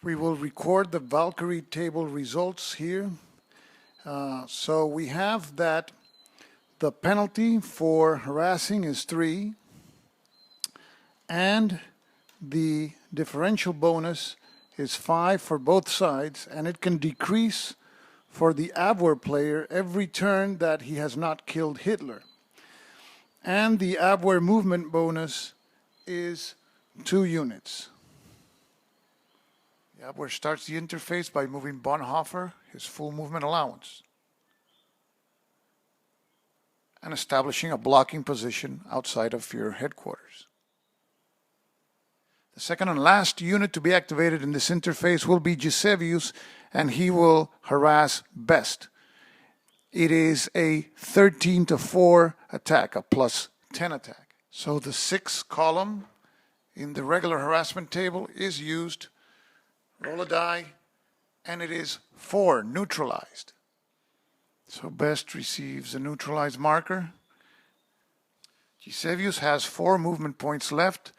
We will record the Valkyrie table results here. So we have that the penalty for harassing is 3, and the differential bonus is 5 for both sides, and it can decrease for the Abwehr player every turn that he has not killed Hitler. And the Abwehr movement bonus is 2 units. The Abwehr starts the interface by moving Bonhoeffer, his full movement allowance, and establishing a blocking position outside of your headquarters. The second and last unit to be activated in this interface will be Gisevius, and he will harass Best. It is a 13-4 attack, a +10 attack. So the 6th column in the regular harassment table is used. Roll a die, and it is 4 neutralized. So Best receives a neutralized marker. Gisevius has 4 movement points left.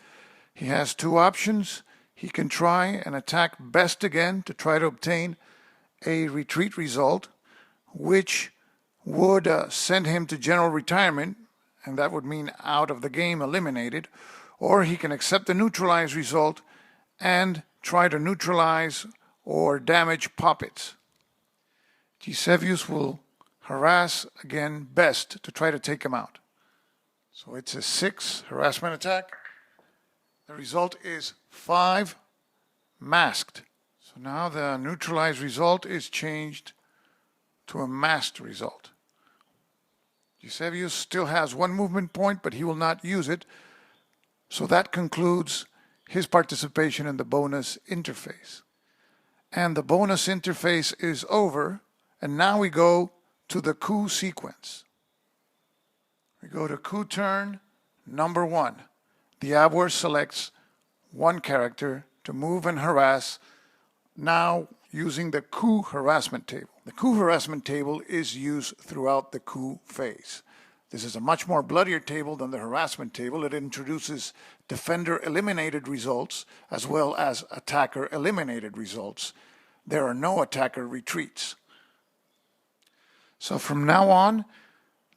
He has 2 options. He can try and attack Best again to try to obtain a retreat result, which would send him to general retirement, and that would mean out of the game, eliminated. Or he can accept the neutralized result and try to neutralize or damage Poppets. Gisevius will harass again Best to try to take him out. So it's a 6 harassment attack. The result is 5 masked. So now the neutralized result is changed to a masked result. Gisevius still has 1 movement point, but he will not use it. So that concludes his participation in the bonus interface. And the bonus interface is over, and now we go to the coup sequence. We go to coup turn number 1. The Abwehr selects 1 character to move and harass, now using the coup harassment table. The coup harassment table is used throughout the coup phase. This is a much more bloodier table than the harassment table. It introduces defender eliminated results as well as attacker eliminated results. There are no attacker retreats. So from now on,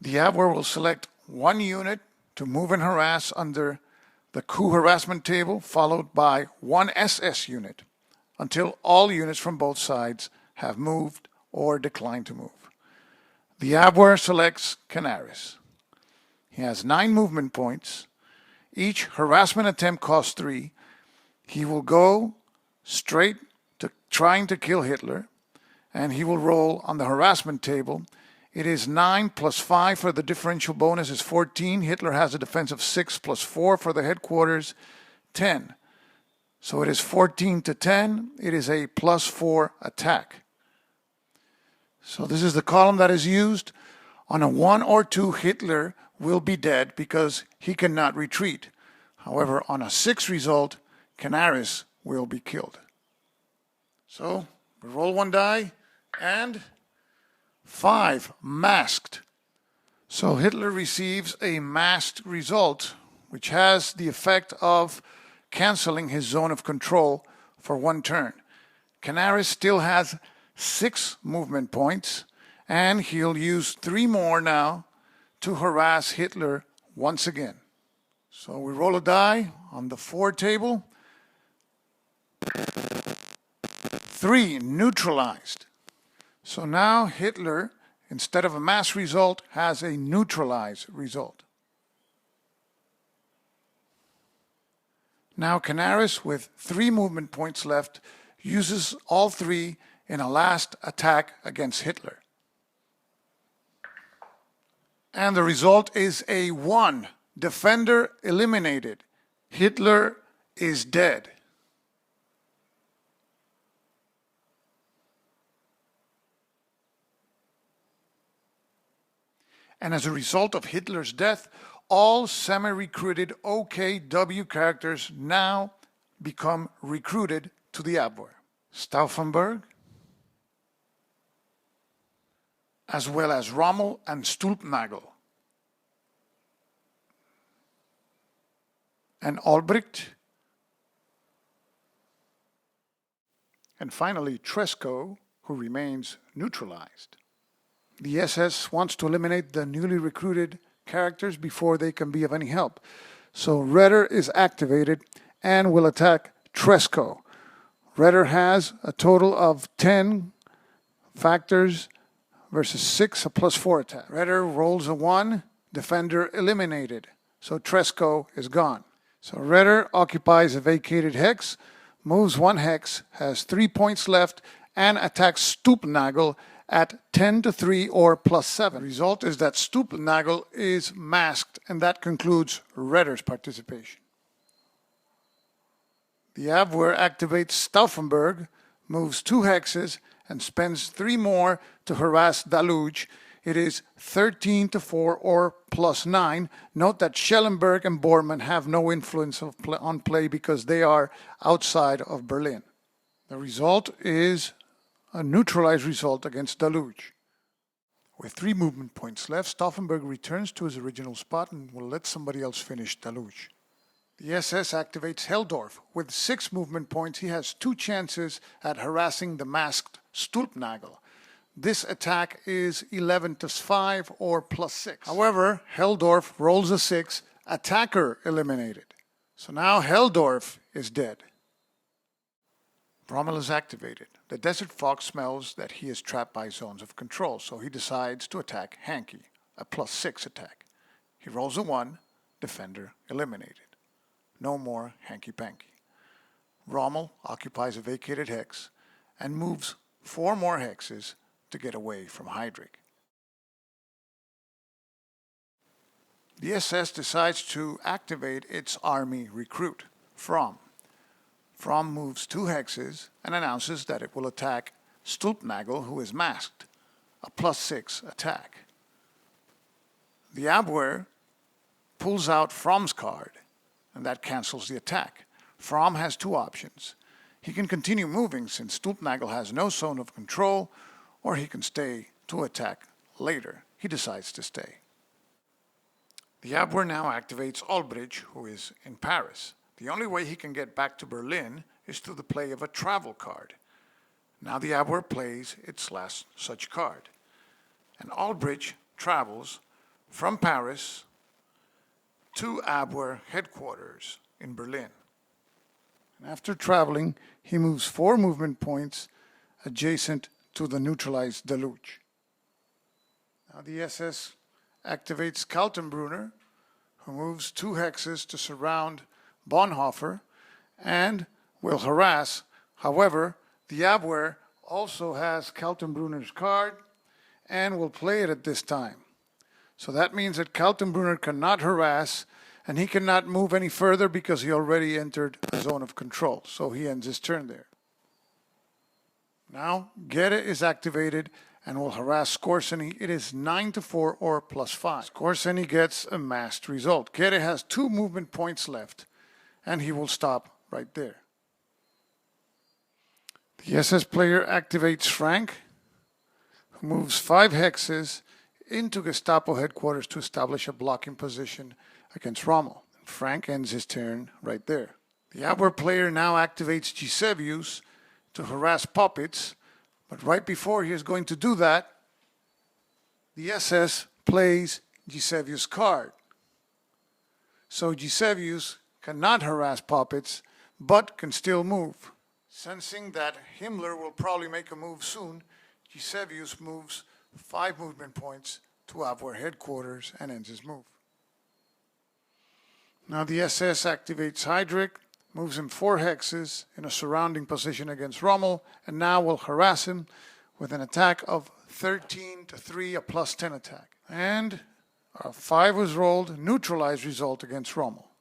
the Abwehr will select 1 unit to move and harass under the coup harassment table, followed by 1 SS unit, until all units from both sides have moved or declined to move. The Abwehr selects Canaris. He has 9 movement points. Each harassment attempt costs 3. He will go straight to trying to kill Hitler, and he will roll on the harassment table. It is 9 plus 5 for the differential bonus is 14. Hitler has a defense of 6 plus 4 for the headquarters, 10. So it is 14 to 10. It is a +4 attack. So this is the column that is used. On a 1 or 2, Hitler will be dead because he cannot retreat. However, on a 6 result, Canaris will be killed. So we roll 1 die, and 5 masked. So Hitler receives a masked result, which has the effect of canceling his zone of control for 1 turn. Canaris still has 6 movement points, and he'll use 3 more now to harass Hitler once again. So we roll a die on the 4 table. 3 neutralized. So now Hitler, instead of a mass result, has a neutralized result. Now Canaris, with 3 movement points left, uses all 3 in a last attack against Hitler. And the result is a 1. Defender eliminated. Hitler is dead. And as a result of Hitler's death, all semi-recruited OKW characters now become recruited to the Abwehr. Stauffenberg, as well as Rommel and Stulpnagel, and Albrecht, and finally Tresco, who remains neutralized. The SS wants to eliminate the newly recruited characters before they can be of any help. So Redder is activated and will attack Tresco. Redder has a total of 10 factors versus 6, a +4 attack. Redder rolls a 1, defender eliminated. So Tresco is gone. So Redder occupies a vacated hex, moves 1 hex, has 3 points left, and attacks Stoopnagel at 10-3 or +7. The result is that Stoopnagel is masked, and that concludes Redder's participation. The Abwehr activates Stauffenberg, moves 2 hexes, and spends 3 more to harass Daluge. It is 13-4 or +9. Note that Schellenberg and Bormann have no influence on play because they are outside of Berlin. The result is a neutralized result against Daluge. With 3 movement points left, Stauffenberg returns to his original spot and will let somebody else finish Daluge. The SS activates Heldorf. With 6 movement points, he has 2 chances at harassing the masked Stulpnagel. This attack is 11-5 or +6. However, Heldorf rolls a 6, attacker eliminated. So now Heldorf is dead. Rommel is activated. The Desert Fox smells that he is trapped by zones of control, so he decides to attack Hankey, a +6 attack. He rolls a 1, defender eliminated. No more hanky-panky. Rommel occupies a vacated hex and moves 4 more hexes to get away from Heydrich. The SS decides to activate its army recruit, Fromm. Fromm moves 2 hexes and announces that it will attack Stulpnagel, who is masked, a +6 attack. The Abwehr pulls out Fromm's card, and that cancels the attack. Fromm has 2 options. He can continue moving since Stulpnagel has no zone of control, or he can stay to attack later. He decides to stay. The Abwehr now activates Olbrich, who is in Paris. The only way he can get back to Berlin is through the play of a travel card. Now the Abwehr plays its last such card. And Olbrich travels from Paris to Abwehr headquarters in Berlin. And after traveling, he moves 4 movement points adjacent to the neutralized Daluge. Now the SS activates Kaltenbrunner, who moves 2 hexes to surround Bonhoeffer and will harass. However, the Abwehr also has Kaltenbrunner's card and will play it at this time. So that means that Kaltenbrunner cannot harass, and he cannot move any further because he already entered a zone of control. So he ends his turn there. Now Gere is activated and will harass Skorseny. It is 9-4 or +5. Skorseny gets a masked result. Gere has 2 movement points left, and he will stop right there. The SS player activates Frank, who moves 5 hexes into Gestapo headquarters to establish a blocking position against Rommel. Frank ends his turn right there. The Abwehr player now activates Gisevius to harass Poppitz, but right before he is going to do that, the SS plays Gisevius' card. So Gisevius cannot harass Poppitz, but can still move. Sensing that Himmler will probably make a move soon, Gisevius moves 5 movement points to Abwehr headquarters and ends his move. Now the SS activates Heydrich, moves him 4 hexes in a surrounding position against Rommel, and now will harass him with an attack of 13-3, a +10 attack. And a 5 was rolled, neutralized result against Rommel.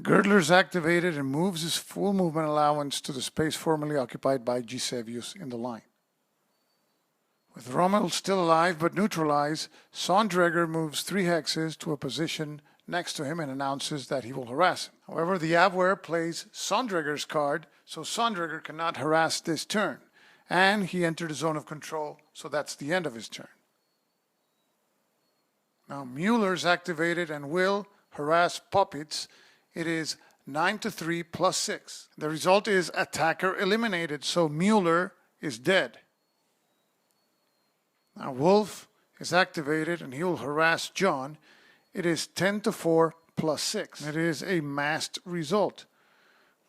Girdler is activated and moves his full movement allowance to the space formerly occupied by Gisevius in the line. With Rommel still alive but neutralized, Sondreger moves 3 hexes to a position next to him and announces that he will harass him. However, the Abwehr plays Sondreger's card, so Sondreger cannot harass this turn, and he entered a zone of control, so that's the end of his turn. Now Mueller is activated and will harass Poppitz. It is 9-3 plus 6. The result is attacker eliminated, so Mueller is dead. Now Wolf is activated and he will harass John. It is 10-4 plus 6. It is a masked result.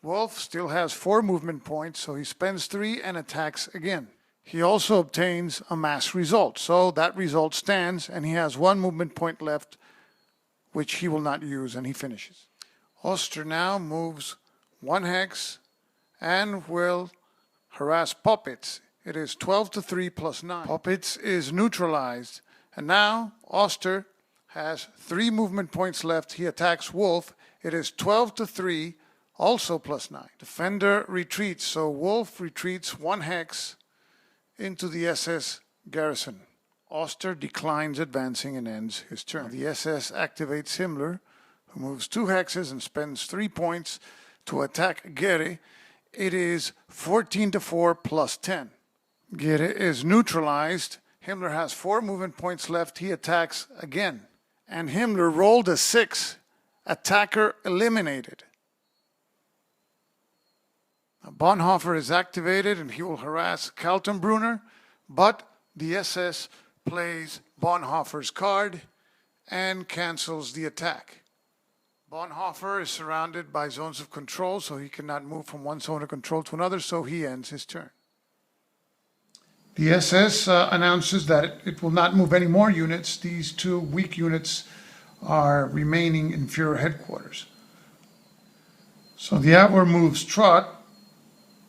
Wolf still has 4 movement points, so he spends 3 and attacks again. He also obtains a masked result, so that result stands and he has 1 movement point left, which he will not use, and he finishes. Oster now moves 1 hex and will harass Puppets. It is 12-3 plus 9. Puppets is neutralized, and now Oster has 3 movement points left. He attacks Wolf. It is 12-3, also plus 9. Defender retreats, so Wolf retreats 1 hex into the SS garrison. Oster declines advancing and ends his turn. Now the SS activates Himmler, who moves 2 hexes and spends 3 points to attack Gere. It is 14-4 plus 10. Gere is neutralized. Himmler has 4 movement points left. He attacks again. And Himmler rolled a 6. Attacker eliminated. Now Bonhoeffer is activated and he will harass Kaltenbrunner, but the SS plays Bonhoeffer's card and cancels the attack. Bonhoeffer is surrounded by zones of control, so he cannot move from one zone of control to another, so he ends his turn. The SS announces that it will not move any more units. These 2 weak units are remaining in Führer headquarters. So the Abwehr moves Trott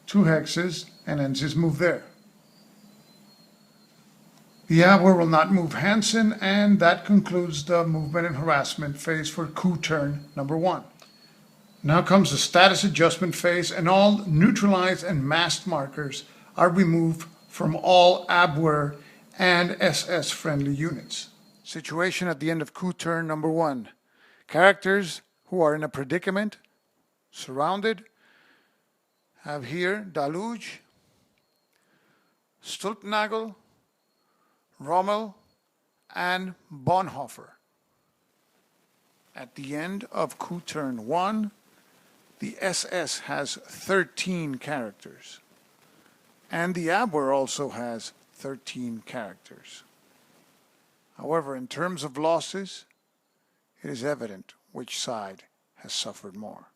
2 hexes and ends his move there. The Abwehr will not move Hansen, and that concludes the movement and harassment phase for coup turn number 1. Now comes the status adjustment phase, and all neutralized and masked markers are removed from all Abwehr and SS friendly units. Situation at the end of coup turn number 1. Characters who are in a predicament, surrounded, have here Daluge, Stulpnagel, Rommel, and Bonhoeffer. At the end of coup turn 1, the SS has 13 characters. And the Abwehr also has 13 characters. However, in terms of losses, it is evident which side has suffered more.